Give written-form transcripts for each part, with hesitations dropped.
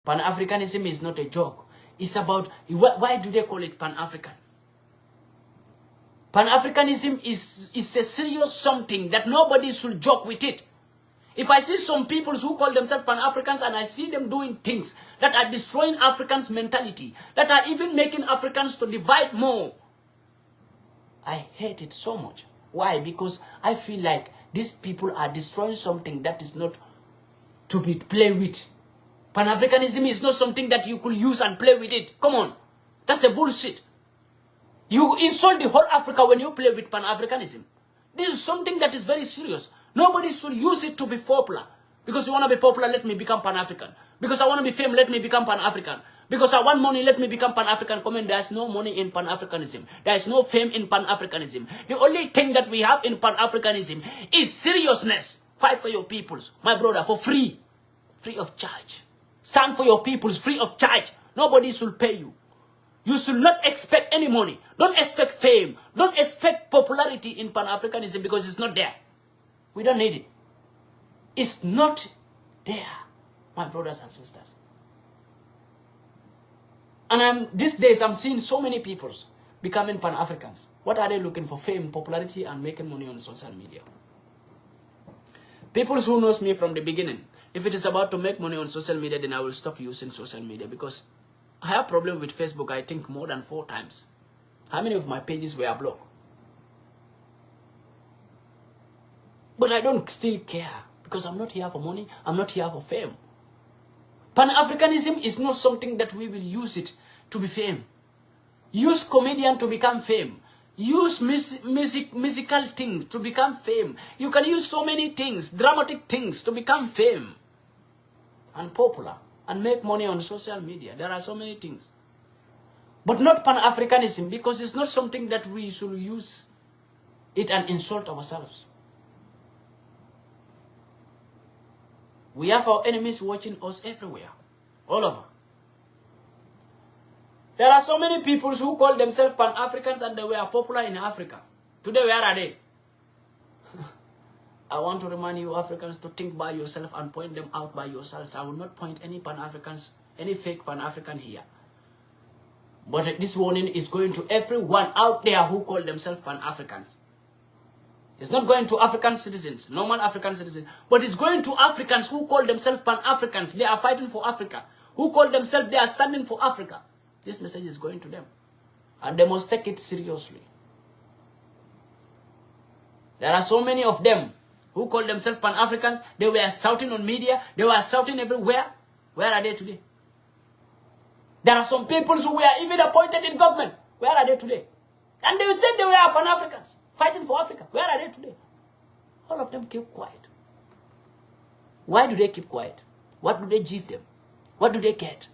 Pan-Africanism is not a joke. It's about, why do they call it Pan-African? Pan-Africanism is a serious something that nobody should joke with it. If I see some people who call themselves Pan-Africans and I see them doing things that are destroying Africans' mentality, that are even making Africans to divide more, I hate it so much. Why? Because I feel like these people are destroying something that is not to be played with. Pan-Africanism is not something that you could use and play with it. Come on. That's a bullshit. You insult the whole Africa when you play with Pan-Africanism. This is something that is very serious. Nobody should use it to be popular. Because you want to be popular, let me become Pan-African. Because I want to be famous, let me become Pan-African. Because I want money, let me become Pan-African. Comment, there is no money in Pan-Africanism. There is no fame in Pan-Africanism. The only thing that we have in Pan-Africanism is seriousness. Fight for your peoples, my brother, for free. Free of charge. Stand for your peoples, free of charge. Nobody should pay you. You should not expect any money. Don't expect fame. Don't expect popularity in Pan-Africanism because it's not there. We don't need it. It's not there, my brothers and sisters. And these days, I'm seeing so many people becoming Pan-Africans. What are they looking for? Fame, popularity, and making money on social media. People who knows me from the beginning, if it is about to make money on social media, then I will stop using social media because I have a problem with Facebook, I think, more than 4 times. How many of my pages were blocked? But I don't still care because I'm not here for money. I'm not here for fame. Pan-Africanism is not something that we will use it to be fame. Use comedian to become fame. Use musical things to become fame. You can use so many things, dramatic things to become fame and popular and make money on social media. There are so many things. But not Pan-Africanism because it's not something that we should use it and insult ourselves. We have our enemies watching us everywhere, all over. There are so many people who call themselves Pan-Africans and they were popular in Africa. Today, where are they? I want to remind you Africans to think by yourself and point them out by yourselves. I will not point any Pan-Africans, any fake Pan-African here. But this warning is going to everyone out there who call themselves Pan-Africans. It's not going to African citizens, normal African citizens, but it's going to Africans who call themselves Pan-Africans. They are fighting for Africa. Who call themselves, they are standing for Africa. This message is going to them. And they must take it seriously. There are so many of them who call themselves Pan-Africans. They were shouting on media. They were shouting everywhere. Where are they today? There are some people who were even appointed in government. Where are they today? And they said they were Pan-Africans. Fighting for Africa. Where are they today? All of them keep quiet. Why do they keep quiet? What do they give them? What do they get?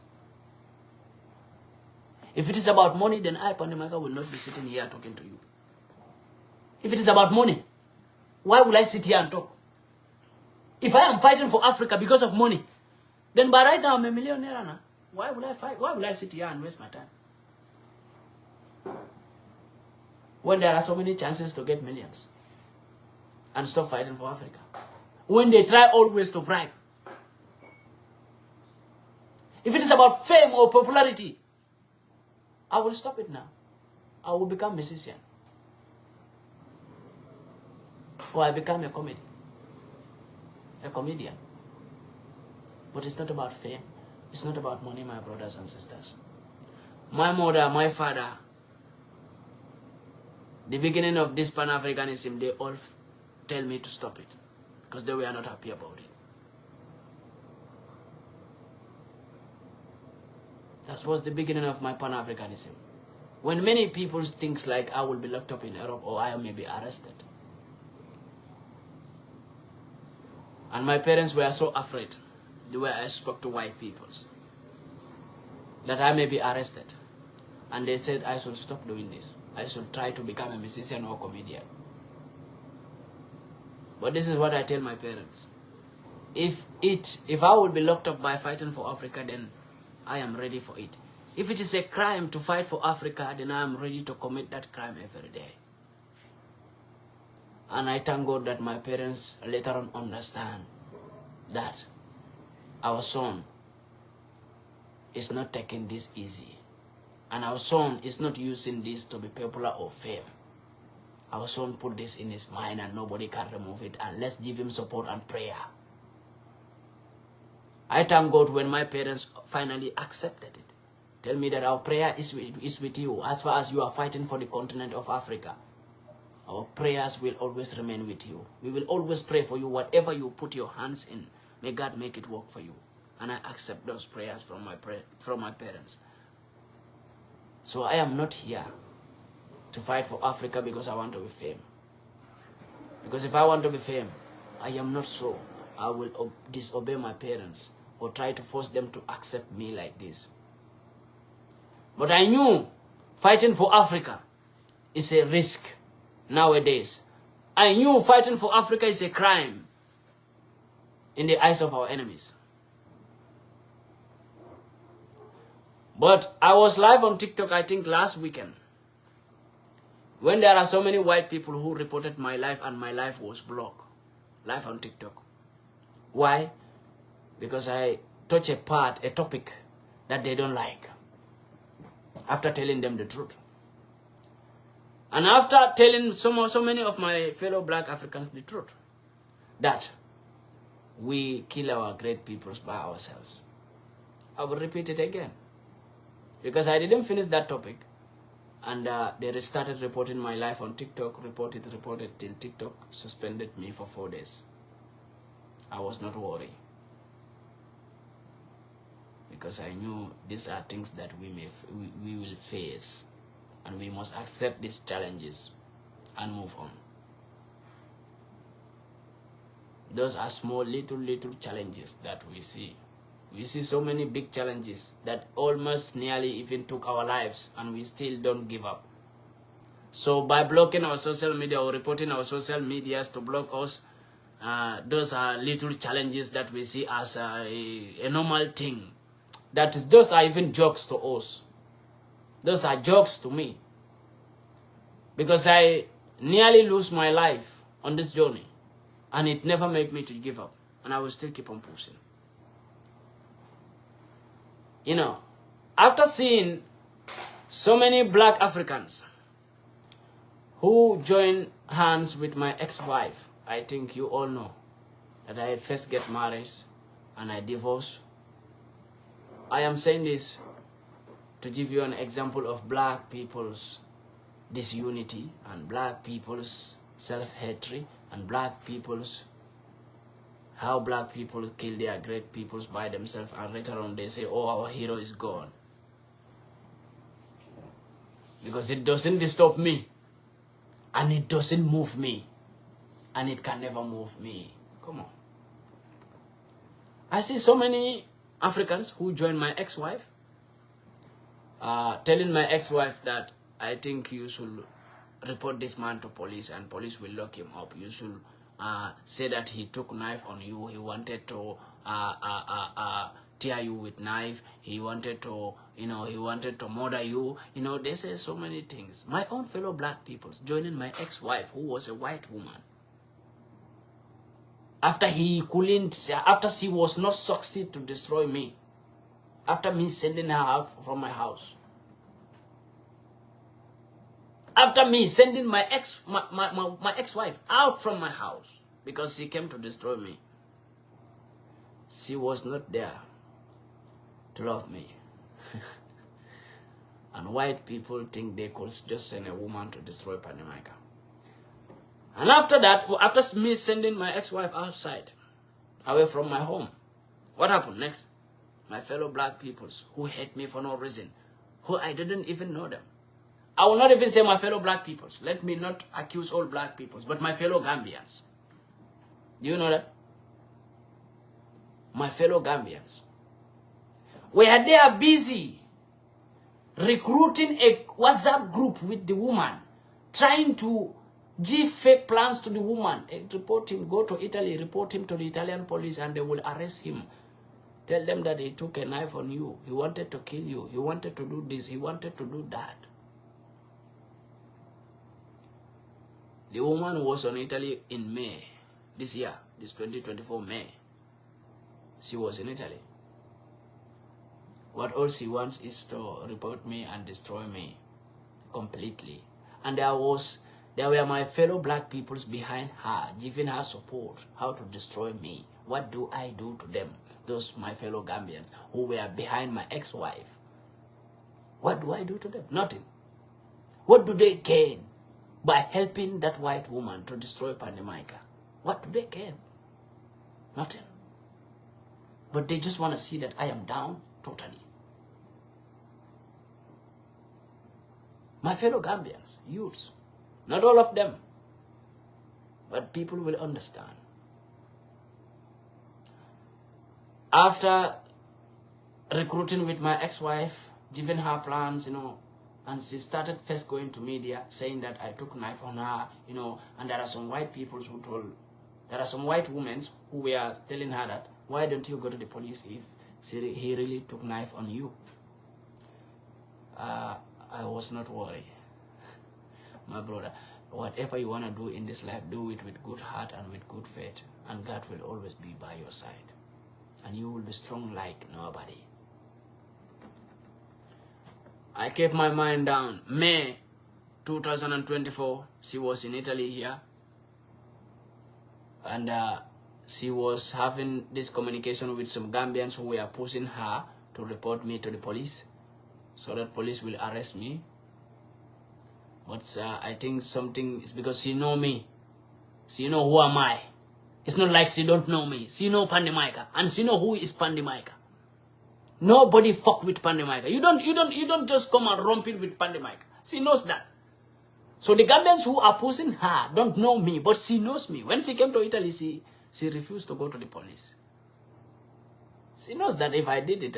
If it is about money, then I, Pandi, MAICA, will not be sitting here talking to you. If it is about money, why will I sit here and talk? If I am fighting for Africa because of money, then by right now I'm a millionaire now. Why will I fight? Why will I sit here and waste my time? When there are so many chances to get millions and stop fighting for Africa. When they try always to bribe. If it is about fame or popularity, I will stop it now. I will become a musician. Or I become a comedian. But it's not about fame. It's not about money, my brothers and sisters. My mother, my father, the beginning of this Pan-Africanism, they all tell me to stop it because they were not happy about it. That was the beginning of my Pan-Africanism. When many people think like I will be locked up in Europe or I may be arrested. And my parents were so afraid the way I spoke to white people that I may be arrested. And they said I should stop doing this. I should try to become a musician or comedian. But this is what I tell my parents. If I would be locked up by fighting for Africa, then I am ready for it. If it is a crime to fight for Africa, then I am ready to commit that crime every day. And I thank God that my parents later on understand that our son is not taking this easy. And our son is not using this to be popular or fame. Our son put this in his mind and nobody can remove it. And let's give him support and prayer. I thank God when my parents finally accepted it. Tell me that our prayer is with you. As far as you are fighting for the continent of Africa, our prayers will always remain with you. We will always pray for you. Whatever you put your hands in, may God make it work for you. And I accept those prayers from my parents. So I am not here to fight for Africa because I want to be famous. Because if I want to be famous, I am not so. I will disobey my parents or try to force them to accept me like this. But I knew fighting for Africa is a risk nowadays. I knew fighting for Africa is a crime in the eyes of our enemies. But I was live on TikTok, I think last weekend, when there are so many white people who reported my life and my life was blocked. Live on TikTok. Why? Because I touch a topic that they don't like. After telling them the truth. And after telling so many of my fellow black Africans the truth. That we kill our great peoples by ourselves. I will repeat it again. Because I didn't finish that topic. And they started reporting my life on TikTok. Reported till TikTok suspended me for 4 days. I was not worried. Because I knew these are things that we will face. And we must accept these challenges and move on. Those are small, little challenges that we see. We see so many big challenges that almost nearly even took our lives, and we still don't give up. So by blocking our social media or reporting our social medias to block us, those are little challenges that we see as a normal thing. Those are even jokes to us. Those are jokes to me. Because I nearly lose my life on this journey. And it never made me to give up. And I will still keep on pushing. You know, after seeing so many black Africans who joined hands with my ex-wife, I think you all know that I first get married and I divorced. I am saying this to give you an example of black people's disunity and black people's self-hatred and black people's how black people kill their great peoples by themselves, and later on they say, oh, our hero is gone. Because it doesn't disturb me. And it doesn't move me. And it can never move me. Come on. I see so many Africans who join my ex-wife, telling my ex-wife that I think you should report this man to police and police will lock him up. You should say that he took knife on you. He wanted to tear you with knife. He wanted to, he wanted to murder you. They say so many things. My own fellow black people joining my ex-wife, who was a white woman. After she was not succeed to destroy me. After me sending her out from my house. After me sending my ex-wife out from my house because she came to destroy me. She was not there to love me. And white people think they could just send a woman to destroy Pandi MAICA. And after that, after me sending my ex-wife outside, away from my home, what happened next? My fellow black peoples who hate me for no reason, who I didn't even know them. I will not even say my fellow black peoples. Let me not accuse all black peoples, but my fellow Gambians. Do you know that? My fellow Gambians. Where they are busy recruiting a WhatsApp group with the woman, trying to give fake plans to the woman, and report him, go to Italy, report him to the Italian police, and they will arrest him. Tell them that he took a knife on you. He wanted to kill you. He wanted to do this. He wanted to do that. The woman was on Italy in May, this year, this 2024 May. She was in Italy. What all she wants is to report me and destroy me completely. And there were my fellow black peoples behind her, giving her support, how to destroy me. What do I do to them? Those my fellow Gambians who were behind my ex-wife. What do I do to them? Nothing. What do they gain by helping that white woman to destroy Pandi MAICA? What do they gain? Nothing. But they just want to see that I am down totally. My fellow Gambians, youths, not all of them, but people will understand. After recruiting with my ex-wife, giving her plans, and she started first going to media saying that I took knife on her, and there are some white people who there are some white women who were telling her that, why don't you go to the police if he really took knife on you? I was not worried. My brother, whatever you want to do in this life, do it with good heart and with good faith, and God will always be by your side. And you will be strong like nobody. I kept my mind down. May 2024, she was in Italy here. And she was having this communication with some Gambians who were pushing her to report me to the police, so that police will arrest me. But I think something is because she know me. She know who am I. It's not like she don't know me. She know Pandi MAICA, and she know who is Pandi MAICA. Nobody fuck with Pandi MAICA. You don't just come and romp it with Pandi MAICA. She knows that. So the Gambians who are pushing her don't know me, but she knows me. When she came to Italy, she refused to go to the police. She knows that if I did it,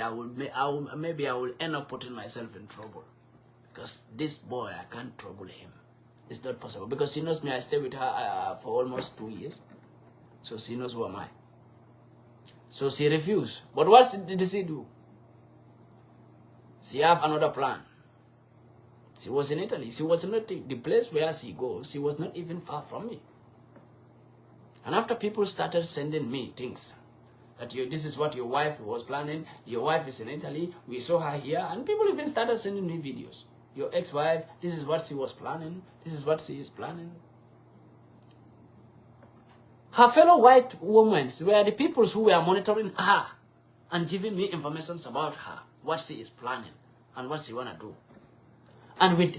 maybe I will end up putting myself in trouble. Because this boy, I can't trouble him. It's not possible. Because she knows me, I stayed with her for almost 2 years. So she knows who am I. So she refused. But what did she do? She have another plan. She was in Italy. She was not the place where she goes. She was not even far from me. And after people started sending me things, that this is what your wife was planning. Your wife is in Italy. We saw her here. And people even started sending me videos. Your ex-wife, this is what she was planning. This is what she is planning. Her fellow white women were the people who were monitoring her and giving me information about her, what she is planning and what she want to do. And with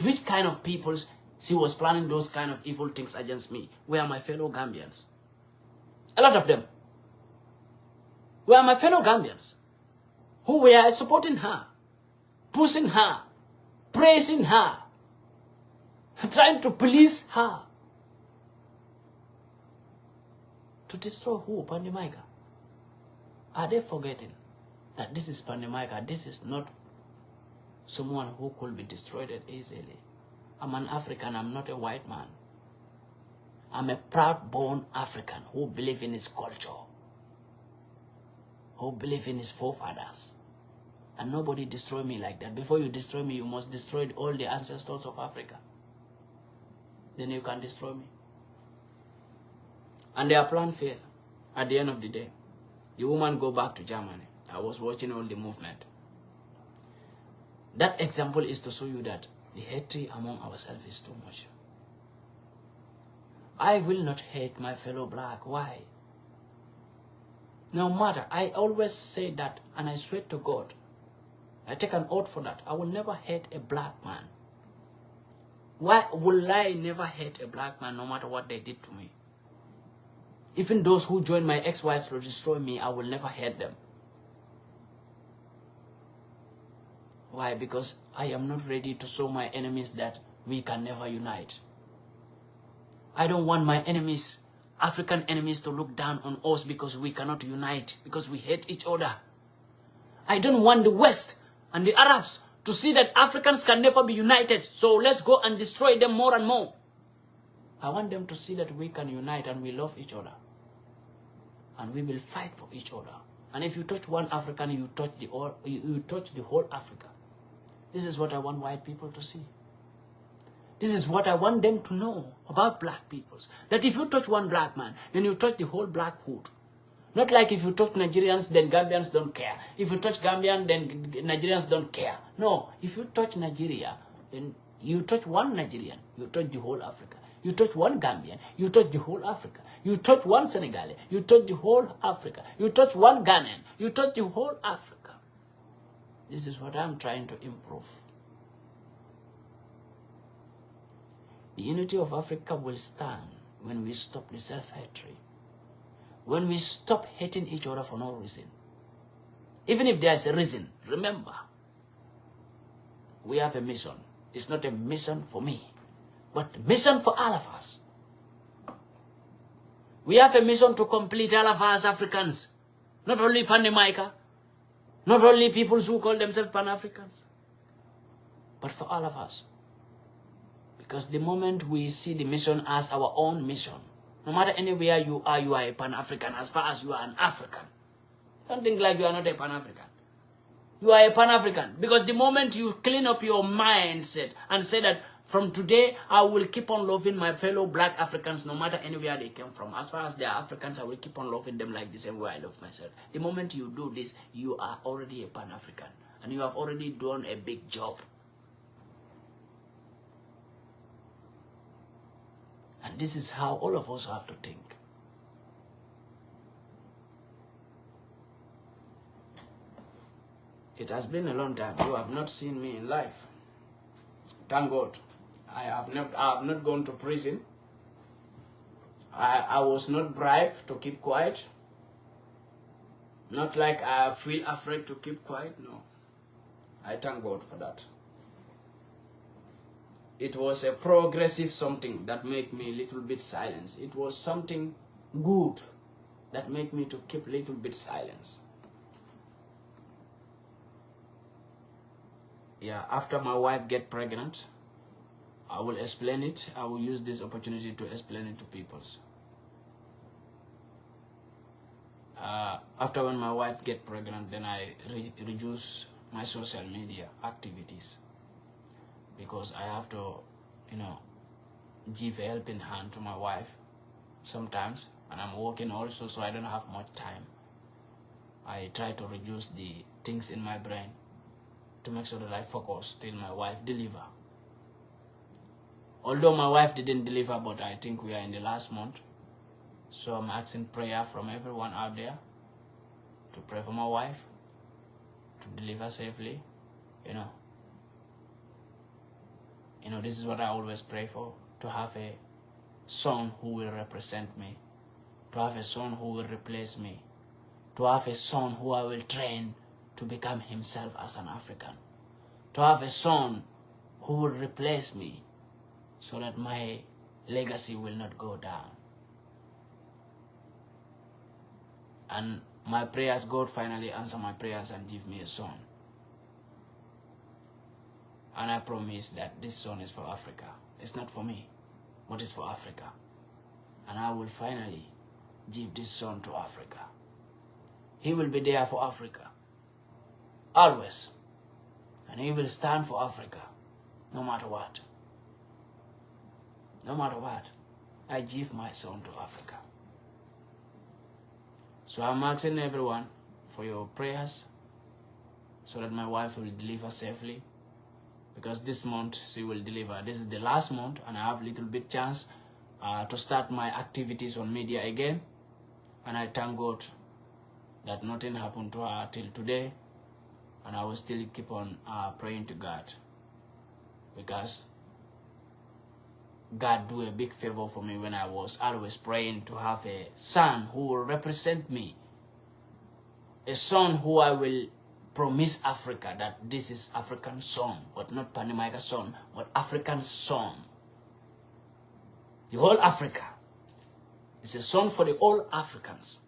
which kind of people she was planning those kind of evil things against me were my fellow Gambians. A lot of them were my fellow Gambians who were supporting her, pushing her, praising her, trying to please her. To destroy who? Pandi MAICA. Are they forgetting that this is Pandi MAICA? This is not someone who could be destroyed easily. I'm an African. I'm not a white man. I'm a proud-born African who believes in his culture, who believes in his forefathers. And nobody destroy me like that. Before you destroy me, you must destroy all the ancestors of Africa. Then you can destroy me. And their plan failed. At the end of the day, the woman go back to Germany. I was watching all the movement. That example is to show you that the hatred among ourselves is too much. I will not hate my fellow black. Why? No matter. I always say that, and I swear to God, I take an oath for that. I will never hate a black man. Why will I never hate a black man no matter what they did to me? Even those who join my ex-wives to destroy me, I will never hate them. Why? Because I am not ready to show my enemies that we can never unite. I don't want my enemies, African enemies, to look down on us because we cannot unite, because we hate each other. I don't want the West and the Arabs to see that Africans can never be united, so let's go and destroy them more and more. I want them to see that we can unite and we love each other. And we will fight for each other. And if you touch one African, you touch the whole Africa. This is what I want white people to see. This is what I want them to know about black peoples. That if you touch one black man, then you touch the whole black hood. Not like if you touch Nigerians, then Gambians don't care. If you touch Gambian, then Nigerians don't care. No, if you touch Nigeria, then you touch one Nigerian, you touch the whole Africa. You touch one Gambian, you touch the whole Africa. You touch one Senegalese, you touch the whole Africa. You touch one Ghanaian, you touch the whole Africa. This is what I'm trying to improve. The unity of Africa will stand when we stop the self-hatred. When we stop hating each other for no reason. Even if there is a reason, remember, we have a mission. It's not a mission for me, but a mission for all of us. We have a mission to complete all of us Africans. Not only Pandi MAICA, not only people who call themselves Pan-Africans, but for all of us. Because the moment we see the mission as our own mission, no matter anywhere you are a Pan-African as far as you are an African. Don't think like you are not a Pan-African. You are a Pan-African. Because the moment you clean up your mindset and say that from today, I will keep on loving my fellow black Africans no matter anywhere they came from. As far as they are Africans, I will keep on loving them like the same way I love myself. The moment you do this, you are already a Pan-African. And you have already done a big job. And this is how all of us have to think. It has been a long time. You have not seen me in life. Thank God. I have not gone to prison. I was not bribed to keep quiet. Not like I feel afraid to keep quiet. No. I thank God for that. It was a progressive something that made me a little bit silence. It was something good that made me to keep a little bit silence. Yeah, after my wife get pregnant, I will explain it. I will use this opportunity to explain it to people. After when my wife get pregnant, then I reduce my social media activities. Because I have to, give a helping hand to my wife sometimes. And I'm working also, so I don't have much time. I try to reduce the things in my brain to make sure that I focus till my wife deliver. Although my wife didn't deliver, but I think we are in the last month. So I'm asking prayer from everyone out there to pray for my wife to deliver safely, this is what I always pray for, to have a son who will represent me, to have a son who will replace me, to have a son who I will train to become himself as an African, to have a son who will replace me so that my legacy will not go down. And my prayers, God finally answer my prayers and give me a son. And I promise that this son is for Africa. It's not for me, but it's for Africa. And I will finally give this son to Africa. He will be there for Africa. Always. And he will stand for Africa. No matter what. No matter what. I give my son to Africa. So I'm asking everyone for your prayers so that my wife will deliver safely. Because this month she will deliver. This is the last month and I have a little bit chance to start my activities on media again. And I thank God that nothing happened to her till today. And I will still keep on praying to God. Because God do a big favor for me when I was always praying to have a son who will represent me. A son who I will promise Africa that this is African son, but not Pandi MAICA son, but African son. The whole Africa. It's a son for the all Africans.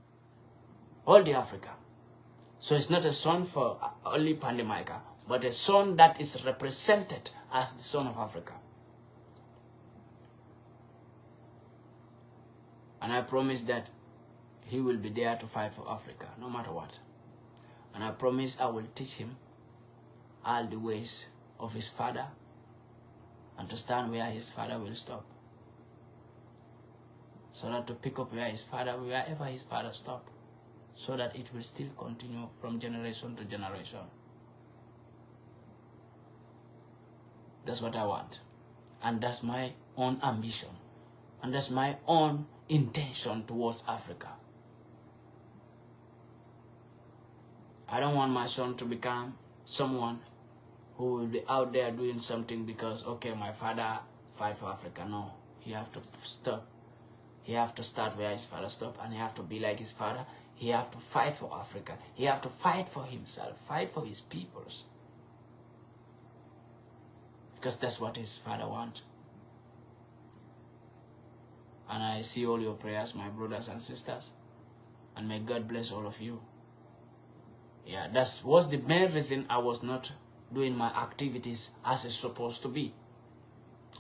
All the Africa. So it's not a son for only Pandi MAICA, but a son that is represented as the son of Africa. And I promise that he will be there to fight for Africa, no matter what. And I promise I will teach him all the ways of his father and to stand where his father will stop. So that to pick up where his father, wherever his father stopped. so that it will still continue from generation to generation. That's what I want. And that's my own ambition. And that's my own intention towards Africa. I don't want my son to become someone who will be out there doing something because, okay, my father fight for Africa. No, he have to stop. He have to start where his father stopped, and he have to be like his father. He have to fight for Africa. He have to fight for himself, fight for his peoples. Because that's what his father wants. And I see all your prayers, my brothers and sisters. And may God bless all of you. Yeah, that was the main reason I was not doing my activities as it's supposed to be.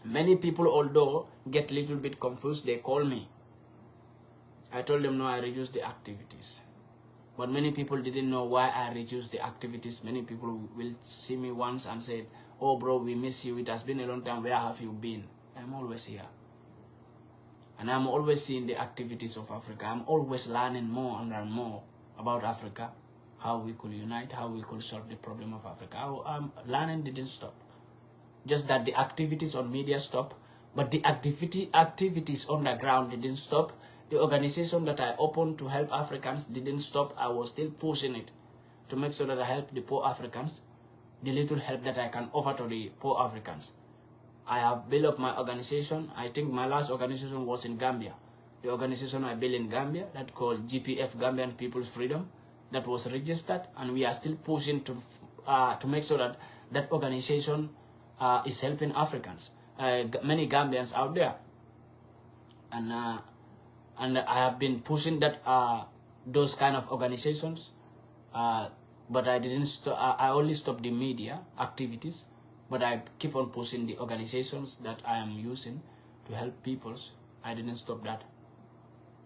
Many people, although get a little bit confused, they call me. I told them, no, I reduced the activities. But many people didn't know why I reduced the activities. Many people will see me once and say, oh bro, we miss you. It has been a long time. Where have you been? I'm always here. And I'm always seeing the activities of Africa. I'm always learning more and learn more about Africa. How we could unite, how we could solve the problem of Africa. Learning didn't stop. Just that the activities on media stopped, but the activities on the ground didn't stop. The organization that I opened to help Africans didn't stop. I was still pushing it to make sure that I help the poor Africans, the little help that I can offer to the poor Africans. I have built up my organization. I think my last organization was in Gambia. The organization I built in Gambia, that called GPF, Gambian People's Freedom, that was registered, and we are still pushing to make sure that that organization is helping Africans, many Gambians out there, and I have been pushing that those kind of organizations, but I didn't. I only stopped the media activities, but I keep on pushing the organizations that I am using to help peoples. I didn't stop that,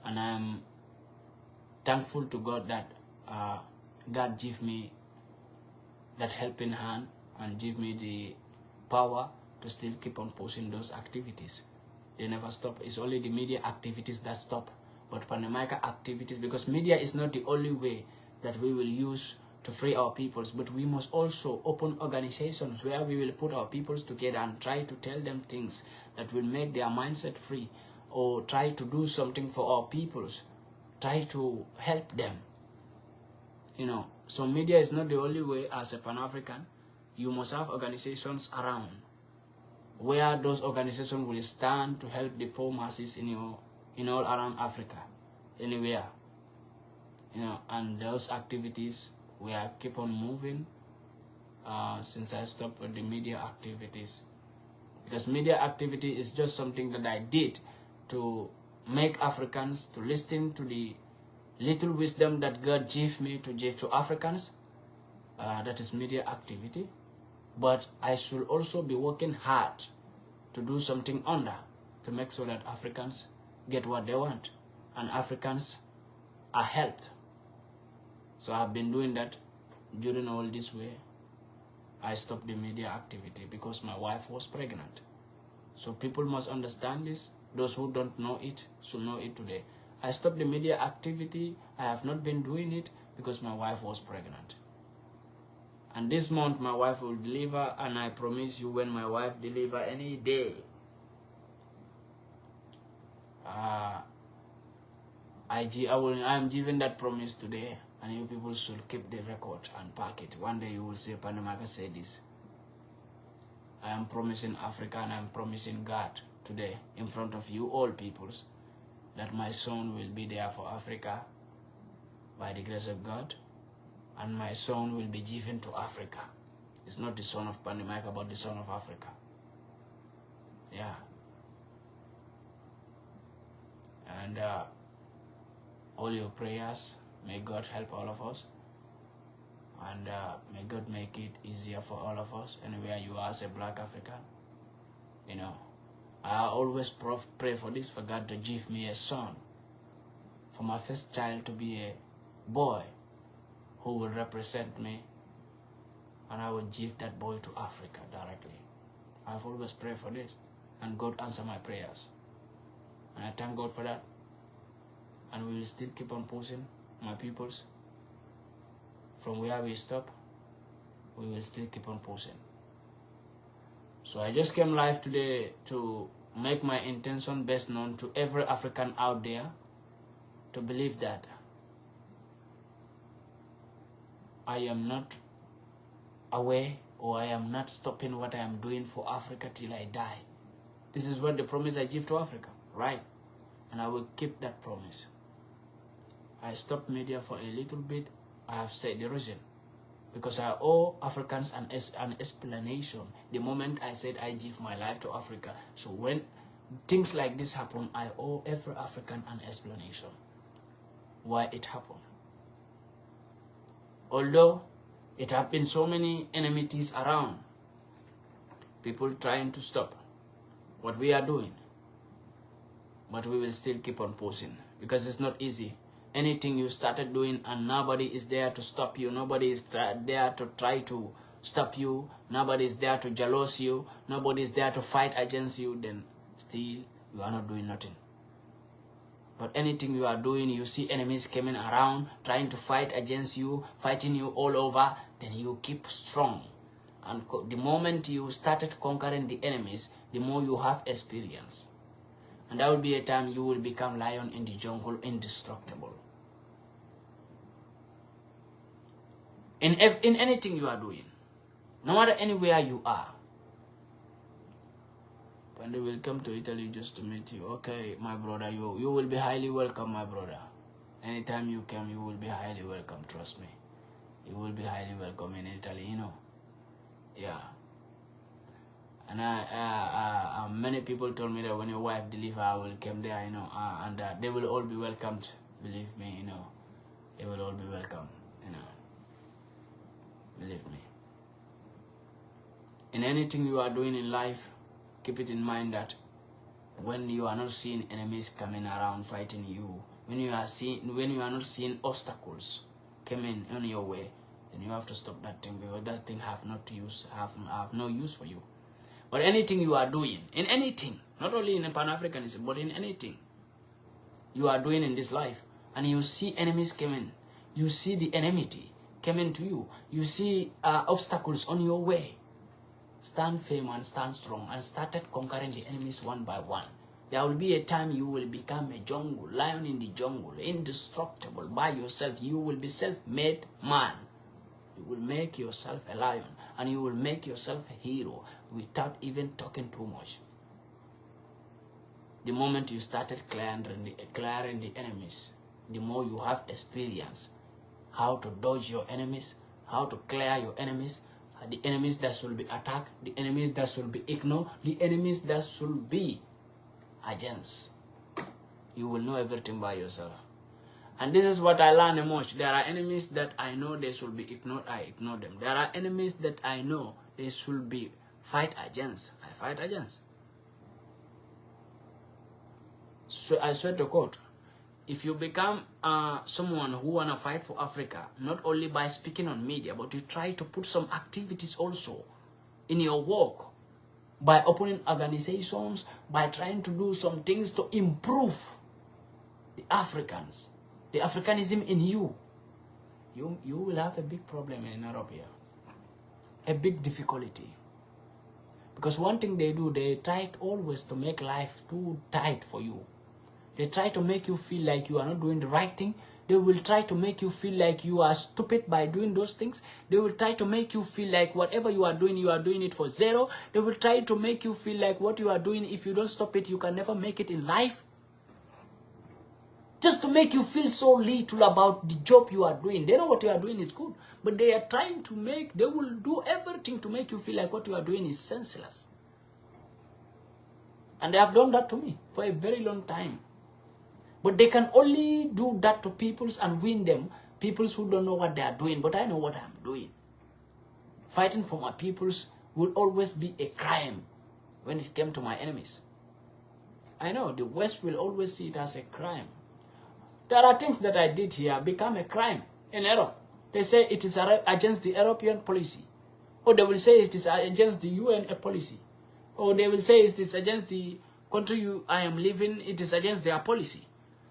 and I am thankful to God that God gave me that helping hand and give me the power to still keep on pushing those activities. They never stop. It's only the media activities that stop. But MAICA activities, because media is not the only way that we will use to free our peoples, but we must also open organizations where we will put our peoples together and try to tell them things that will make their mindset free, or try to do something for our peoples, try to help them. You know, so media is not the only way. As a Pan-African, you must have organizations around where those organizations will stand to help the poor masses in all around Africa, anywhere. You know, and those activities we are keep on moving since I stopped with the media activities, because media activity is just something that I did to make Africans to listen to the little wisdom that God gave me to give to Africans. That is media activity. But I should also be working hard to do something under, to make sure that Africans get what they want and Africans are helped. So I've been doing that during all this way. I stopped the media activity because my wife was pregnant. So people must understand this. Those who don't know it should know it today. I stopped the media activity. I have not been doing it because my wife was pregnant. And this month my wife will deliver, and I promise you, when my wife deliver any day, I'm giving that promise today, and you people should keep the record and pack it. One day you will say, MAICA said this. I am promising Africa, and I am promising God today in front of you all peoples, that my son will be there for Africa by the grace of God, and my son will be given to Africa. It's not the son of MAICA, but the son of Africa. Yeah. And all your prayers, may God help all of us, and may God make it easier for all of us, anywhere you are as a black African. You know, I always pray for this, for God to give me a son, for my first child to be a boy who will represent me, and I will give that boy to Africa directly. I've always prayed for this, and God answered my prayers, and I thank God for that. And we will still keep on pushing my peoples, from where we stop, we will still keep on pushing. So I just came live today to make my intention best known to every African out there, to believe that I am not away, or I am not stopping what I am doing for Africa till I die. This is what the promise I give to Africa, right? And I will keep that promise. I stopped media for a little bit. I have said the reason. Because I owe Africans an explanation the moment I said I give my life to Africa. So when things like this happen, I owe every African an explanation why it happened. Although it have been so many enmities around, people trying to stop what we are doing, but we will still keep on pushing, because it's not easy. Anything you started doing and nobody is there to stop you, nobody is there to try to stop you, nobody is there to jealous you, nobody is there to fight against you, then still you are not doing nothing. But anything you are doing, you see enemies coming around, trying to fight against you, fighting you all over, then you keep strong. And the moment you started conquering the enemies, the more you have experience. And that will be a time you will become lion in the jungle, indestructible. In anything you are doing, no matter anywhere you are. Pandi will come to Italy just to meet you. Okay, my brother, you will be highly welcome, my brother. Anytime you come, you will be highly welcome, trust me. You will be highly welcome in Italy, you know. Yeah. And many people told me that when your wife delivers, I will come there, you know, and they will all be welcomed. Believe me, you know, they will all be welcome, you know. Believe me. In anything you are doing in life, keep it in mind that when you are not seeing enemies coming around fighting you, when you are not seeing obstacles coming on your way, then you have to stop that thing, because that thing have no use for you. But anything you are doing, in anything, not only in Pan-Africanism, but in anything you are doing in this life, and you see enemies coming, you see the enmity coming to you, you see obstacles on your way, stand firm and stand strong, and started conquering the enemies one by one. There will be a time you will become a jungle, lion in the jungle, indestructible by yourself. You will be self-made man. You will make yourself a lion, and you will make yourself a hero without even talking too much. The moment you started clearing the enemies, the more you have experience how to dodge your enemies, how to clear your enemies, the enemies that should be attacked, the enemies that should be ignored, the enemies that should be against. You will know everything by yourself. And this is what I learned the most. There are enemies that I know they should be ignored, I ignore them. There are enemies that I know they should be fight against, I fight against. So I swear to God, if you become someone who wanna fight for Africa, not only by speaking on media, but you try to put some activities also in your work, by opening organizations, by trying to do some things to improve the Africans, the Africanism in you, you will have a big problem in Europe here, a big difficulty. Because one thing they do, they try always to make life too tight for you. They try to make you feel like you are not doing the right thing. They will try to make you feel like you are stupid by doing those things. They will try to make you feel like whatever you are doing it for zero. They will try to make you feel like what you are doing, if you don't stop it, you can never make it in life. Just to make you feel so little about the job you are doing. They know what you are doing is good, but they are trying to they will do everything to make you feel like what you are doing is senseless. And they have done that to me for a very long time. But they can only do that to peoples and win them, peoples who don't know what they are doing. But I know what I'm doing. Fighting for my peoples will always be a crime when it came to my enemies. I know the West will always see it as a crime. There are things that I did here become a crime in Europe. They say it is against the European policy. Or they will say it is against the UN policy. Or they will say it is against the country I am living, it is against their policy.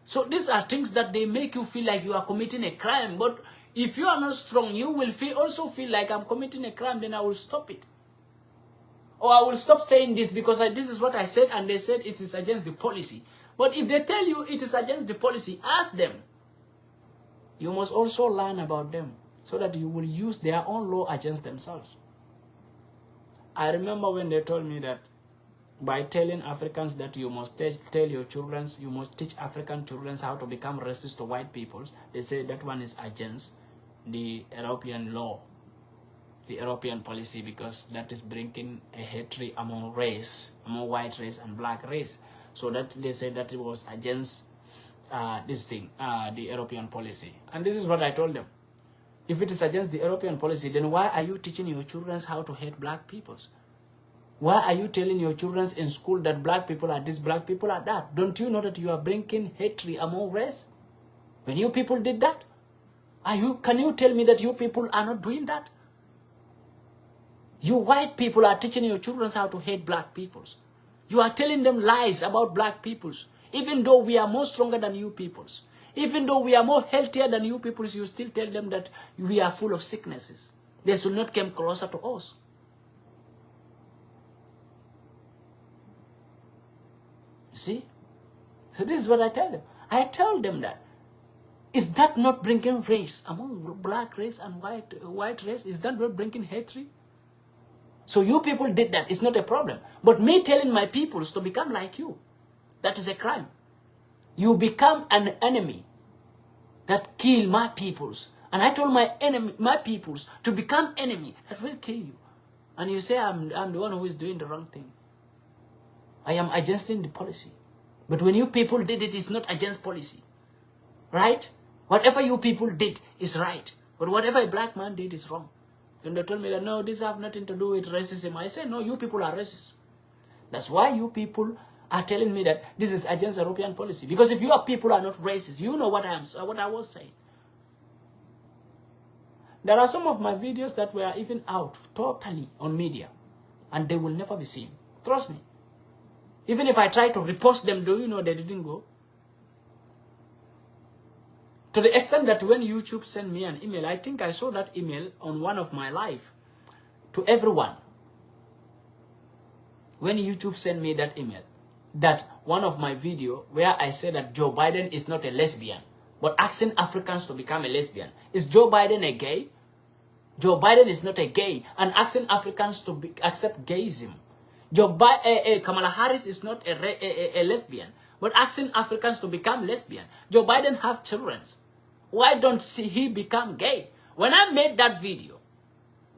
So these are things that they make you feel like you are committing a crime. But if you are not strong, you will also feel like I'm committing a crime, then I will stop it. Or I will stop saying this because this is what I said and they said it is against the policy. But if they tell you it is against the policy, ask them. You must also learn about them so that you will use their own law against themselves. I remember when they told me that by telling Africans that you must tell your children, you must teach African children how to become racist to white peoples, they say that one is against the European law, the European policy, because that is bringing a hatred among race, among white race and black race. So that they said that it was against this thing, the European policy. And this is what I told them. If it is against the European policy, then why are you teaching your children how to hate black peoples? Why are you telling your children in school that black people are this, black people are that? Don't you know that you are bringing hatred among race? When you people did that, can you tell me that you people are not doing that? You white people are teaching your children how to hate black peoples. You are telling them lies about black peoples. Even though we are more stronger than you peoples, even though we are more healthier than you peoples, you still tell them that we are full of sicknesses. They should not come closer to us. You see? So this is what I tell them. I tell them that. Is that not bringing race among black race and white race? Is that not bringing hatred? So you people did that. It's not a problem. But me telling my peoples to become like you, that is a crime. You become an enemy that kill my peoples. And I told my peoples to become enemy that will kill you. And you say I'm the one who is doing the wrong thing. I am against the policy. But when you people did it, it's not against policy. Right? Whatever you people did is right. But whatever a black man did is wrong. And they told me that, no, this have nothing to do with racism. I said, no, you people are racist. That's why you people are telling me that this is against European policy. Because if your people are not racist, you know what I was saying. There are some of my videos that were even out totally on media. And they will never be seen. Trust me. Even if I try to repost them, do you know they didn't go? To the extent that when YouTube sent me an email, I think I saw that email on one of my live to everyone. When YouTube sent me that email, that one of my video where I said that Joe Biden is not a lesbian, but asking Africans to become a lesbian. Is Joe Biden a gay? Joe Biden is not a gay, and asking Africans to accept gayism. Kamala Harris is not a lesbian, but asking Africans to become lesbian. Joe Biden have children. Why don't he become gay? When I made that video,